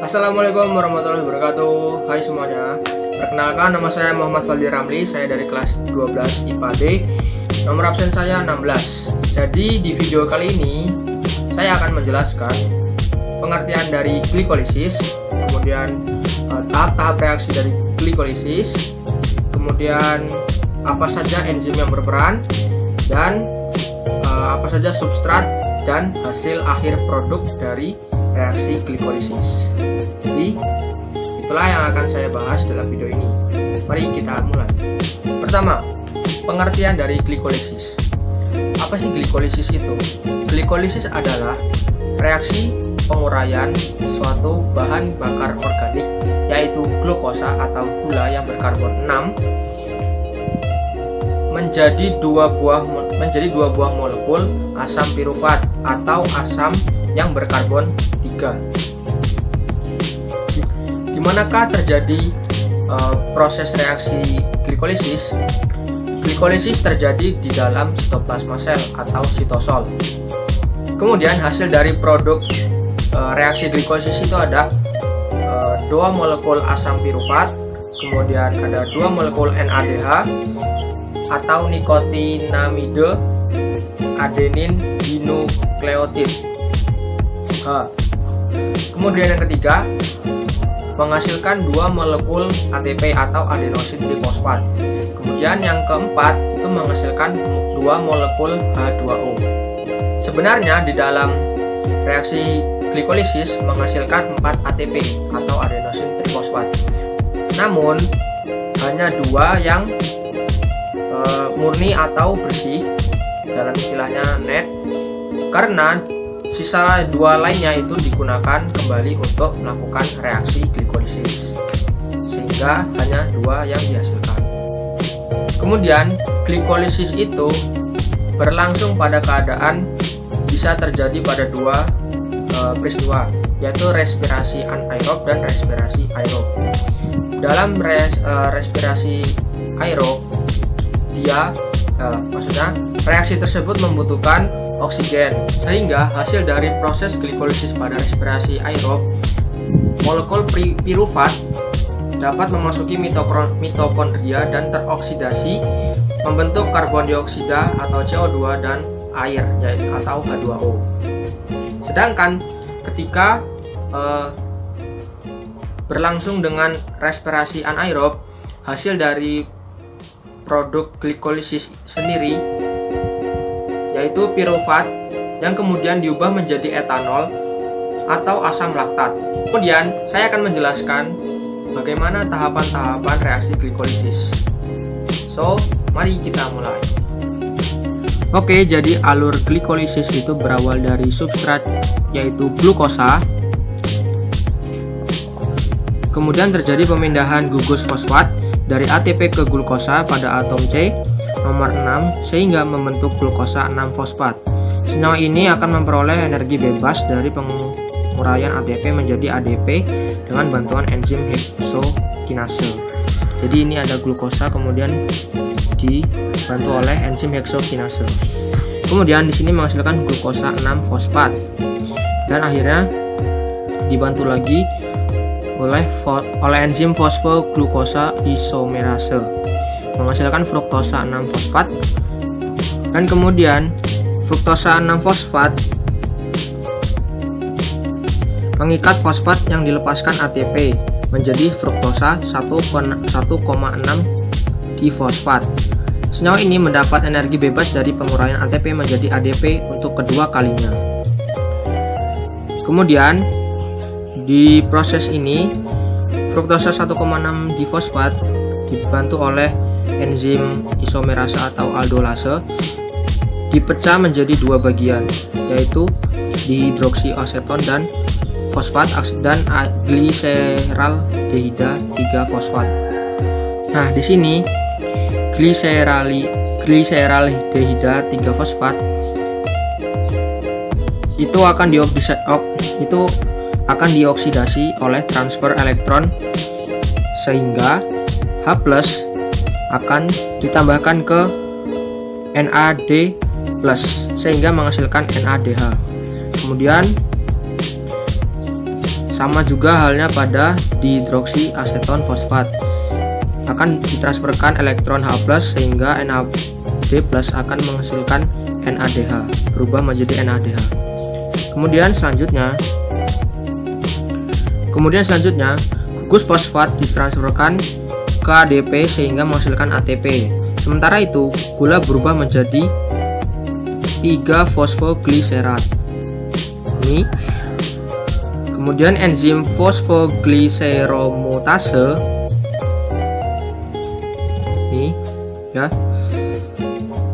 Assalamualaikum warahmatullahi wabarakatuh. Hai semuanya. Perkenalkan, nama saya Muhammad Fadli Ramli. Saya dari kelas 12 IPA D. Nomor absen saya 16. Jadi di video kali ini saya akan menjelaskan pengertian dari glikolisis, kemudian tahap-tahap reaksi dari glikolisis, kemudian apa saja enzim yang berperan, dan apa saja substrat dan hasil akhir produk dari reaksi glikolisis. Jadi itulah yang akan saya bahas dalam video ini. Mari kita mulai. Pertama, pengertian dari glikolisis. Apa sih glikolisis itu? Glikolisis adalah reaksi penguraian suatu bahan bakar organik, yaitu glukosa atau gula yang berkarbon 6 menjadi dua buah molekul asam pirufat atau asam yang berkarbon 3. Dimanakah terjadi proses reaksi glikolisis? Glikolisis terjadi di dalam sitoplasma sel atau sitosol. Kemudian hasil dari produk reaksi glikolisis itu ada 2 molekul asam pirufat, kemudian ada 2 molekul NADH atau nikotinamide adenin dinukleotid. Kemudian yang ketiga, menghasilkan 2 molekul ATP atau adenosin trifosfat. Kemudian yang keempat itu menghasilkan 2 molekul H2O. Sebenarnya di dalam reaksi glikolisis menghasilkan 4 ATP atau adenosin trifosfat. Namun hanya 2 yang murni atau bersih, dalam istilahnya net, karena sisa 2 lainnya itu digunakan kembali untuk melakukan reaksi glikolisis, sehingga hanya 2 yang dihasilkan. Kemudian glikolisis itu berlangsung pada keadaan bisa terjadi pada 2 peristiwa, yaitu respirasi anaerob dan respirasi aerob. Dalam respirasi aerob, maksudnya reaksi tersebut membutuhkan oksigen, sehingga hasil dari proses glikolisis pada respirasi aerob, molekul pirufat dapat memasuki mitokondria dan teroksidasi membentuk karbon dioksida atau CO2 dan air, yaitu atau H2O. Sedangkan ketika berlangsung dengan respirasi anaerob, hasil dari produk glikolisis sendiri yaitu pirufat yang kemudian diubah menjadi etanol atau asam laktat. Kemudian saya akan menjelaskan bagaimana tahapan-tahapan reaksi glikolisis. So, mari kita mulai. Oke, jadi alur glikolisis itu berawal dari substrat yaitu glukosa. Kemudian terjadi pemindahan gugus fosfat dari ATP ke glukosa pada atom C nomor 6 sehingga membentuk glukosa 6-fosfat. Senyawa ini akan memperoleh energi bebas dari penguraian ATP menjadi ADP dengan bantuan enzim heksokinase. Jadi ini ada glukosa kemudian dibantu oleh enzim heksokinase. Kemudian di sini menghasilkan glukosa 6-fosfat dan akhirnya dibantu lagi oleh enzim fosfoglukosa isomerase menghasilkan fruktosa 6-fosfat, dan kemudian fruktosa 6-fosfat mengikat fosfat yang dilepaskan ATP menjadi fruktosa 1,6 difosfat. Senyawa ini mendapat energi bebas dari penguraian ATP menjadi ADP untuk kedua kalinya. Kemudian di proses ini fruktosa 1,6 difosfat dibantu oleh enzim isomerase atau aldolase dipecah menjadi 2 bagian, yaitu dihidroksiaseton dan fosfat dan gliseraldehida 3-fosfat. Nah, di sini gliseraldehida 3-fosfat itu akan dioksidasi oleh transfer elektron, sehingga H+ akan ditambahkan ke NAD+ sehingga menghasilkan NADH. Kemudian Sama juga halnya pada dihidroksiaseton fosfat. Akan ditransferkan elektron H+ sehingga NAD+ akan menghasilkan NADH, berubah menjadi NADH. Kemudian selanjutnya gugus fosfat ditransferkan ke ADP sehingga menghasilkan ATP. Sementara itu, gula berubah menjadi 3-fosfogliserat. Ini. Kemudian enzim fosfogliseromutase ini ya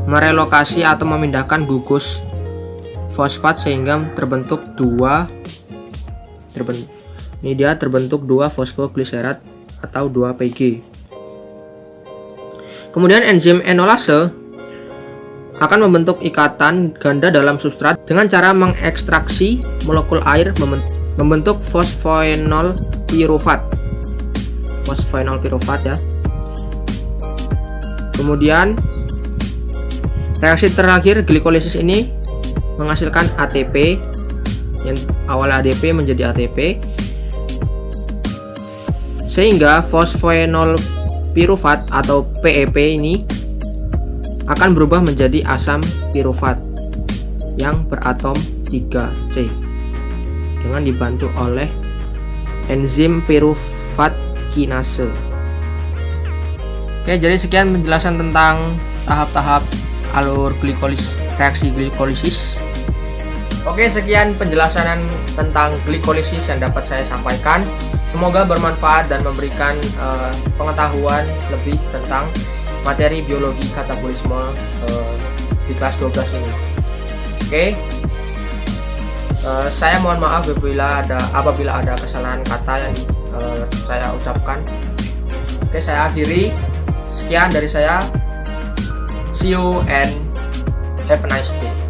merelokasi atau memindahkan gugus fosfat sehingga terbentuk 2-fosfogliserat atau 2-PG. Kemudian enzim enolase akan membentuk ikatan ganda dalam substrat dengan cara mengekstraksi molekul air membentuk fosfoenol pirufat ya. Kemudian reaksi terakhir glikolisis ini menghasilkan ATP yang awalnya ADP menjadi ATP, sehingga fosfoenol pirufat atau PEP ini akan berubah menjadi asam pirufat yang beratom 3C dengan dibantu oleh enzim pirufat kinase. Oke, jadi sekian penjelasan tentang tahap-tahap alur reaksi glikolisis. Oke, sekian penjelasan tentang glikolisis yang dapat saya sampaikan. Semoga bermanfaat dan memberikan pengetahuan lebih tentang materi biologi katabolisme di kelas 12 ini. Oke, saya mohon maaf apabila ada kesalahan kata yang saya ucapkan. Oke, saya akhiri. Sekian dari saya. See you and have a nice day.